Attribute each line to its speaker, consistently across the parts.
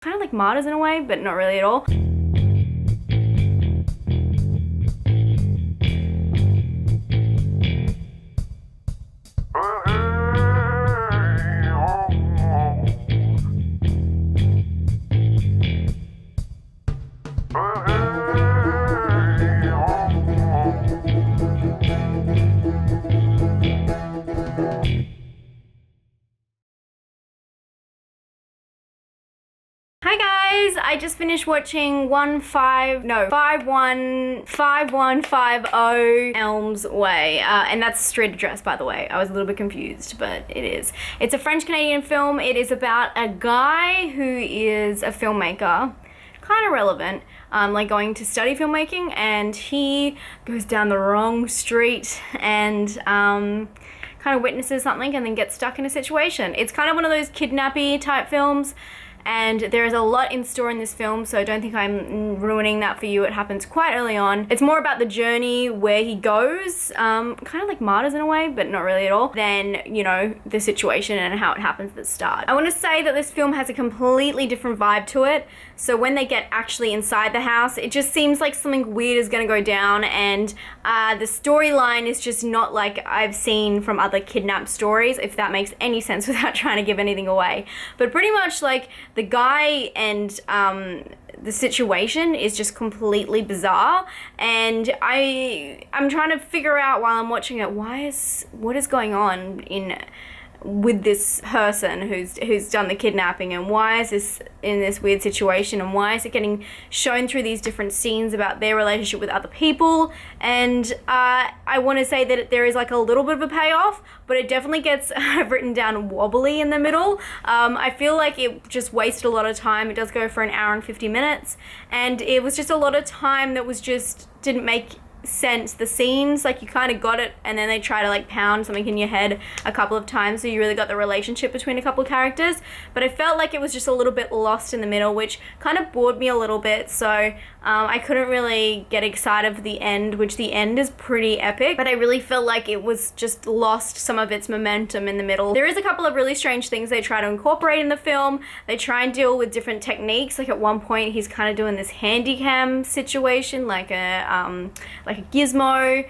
Speaker 1: Kind of like martyrs in a way, but not really at all. Hi guys, I just finished watching 5150 Elms Way, and that's a street address, by the way. I was a little bit confused, but it is. It's a French-Canadian film. It is about a guy who is a filmmaker, kind of relevant, like going to study filmmaking, and he goes down the wrong street and kind of witnesses something and then gets stuck in a situation. It's kind of one of those kidnappy type films. And there is a lot in store in this film, so I don't think I'm ruining that for you. It happens quite early on. It's more about the journey, where he goes, kind of like martyrs in a way, but not really at all, than, you know, the situation and how it happens at the start. I want to say that this film has a completely different vibe to it. So when they get actually inside the house, it just seems like something weird is going to go down, and the storyline is just not like I've seen from other kidnap stories, if that makes any sense without trying to give anything away. But pretty much like the guy and the situation is just completely bizarre, and I'm trying to figure out while I'm watching it what is going on with this person who's done the kidnapping, and why is this in this weird situation, and why is it getting shown through these different scenes about their relationship with other people. And I want to say that there is like a little bit of a payoff, but it definitely gets written down wobbly in the middle. I feel like it just wasted a lot of time. It does go for an hour and 50 minutes, and it was just a lot of time that was just didn't make sense. The scenes, like, you kind of got it, and then they try to like pound something in your head a couple of times, so you really got the relationship between a couple of characters. But I felt like it was just a little bit lost in the middle, which kind of bored me a little bit. So I couldn't really get excited for the end, which the end is pretty epic, but I really felt like it was just lost some of its momentum in the middle. There is a couple of really strange things they try to incorporate in the film. They try and deal with different techniques. Like at one point he's kind of doing this handy cam situation, like a gizmo,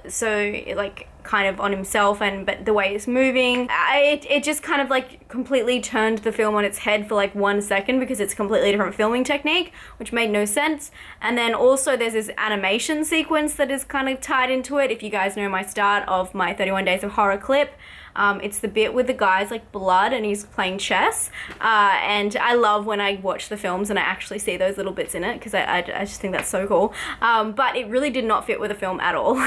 Speaker 1: so like kind of on himself, but the way it's moving, it just kind of like completely turned the film on its head for like 1 second, because it's a completely different filming technique, which made no sense. And then also there's this animation sequence that is kind of tied into it. If you guys know my start of my 31 Days of Horror clip, it's the bit with the guy's like blood and he's playing chess, and I love when I watch the films and I actually see those little bits in it, because I just think that's so cool. But it really did not fit with the film at all.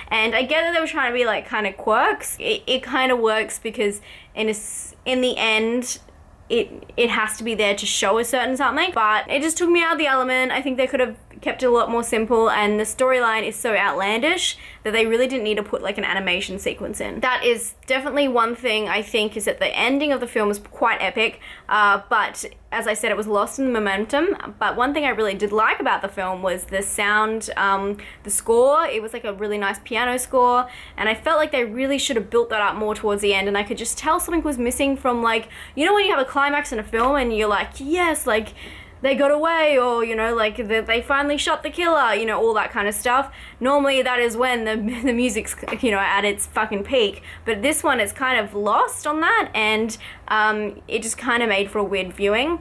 Speaker 1: And I get that they were trying to be like kind of quirks. It kind of works because in the end it has to be there to show a certain something, but it just took me out of the element. I think they could have kept it a lot more simple, and the storyline is so outlandish that they really didn't need to put like an animation sequence in. That is definitely one thing I think, is that the ending of the film is quite epic, but as I said, it was lost in the momentum. But one thing I really did like about the film was the sound, the score. It was like a really nice piano score, and I felt like they really should have built that up more towards the end, and I could just tell something was missing from, like, you know when you have a climax in a film and you're like, yes, like they got away, or, you know, like they finally shot the killer, you know, all that kind of stuff. Normally that is when the music's, you know, at its fucking peak, but this one is kind of lost on that, and it just kind of made for a weird viewing.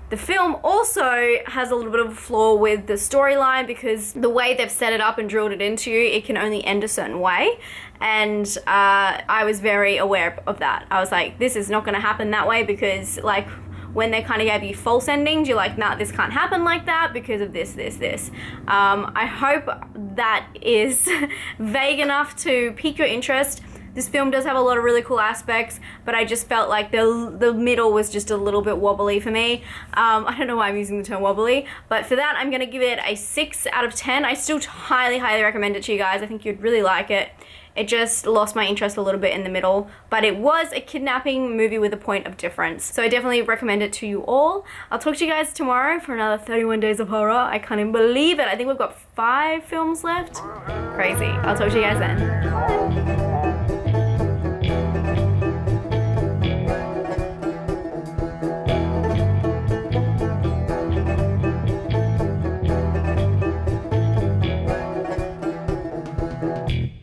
Speaker 1: The film also has a little bit of a flaw with the storyline, because the way they've set it up and drilled it into you, it can only end a certain way. And I was very aware of that. I was like, this is not going to happen that way, because like when they kind of gave you false endings, you're like, nah, this can't happen like that because of this. I hope that is vague enough to pique your interest. This film does have a lot of really cool aspects, but I just felt like the middle was just a little bit wobbly for me. I don't know why I'm using the term wobbly, but for that, I'm going to give it a 6 out of 10. I still highly recommend it to you guys. I think you'd really like it. It just lost my interest a little bit in the middle, but it was a kidnapping movie with a point of difference. So I definitely recommend it to you all. I'll talk to you guys tomorrow for another 31 Days of Horror. I can't even believe it. I think we've got 5 films left. Crazy. I'll talk to you guys then.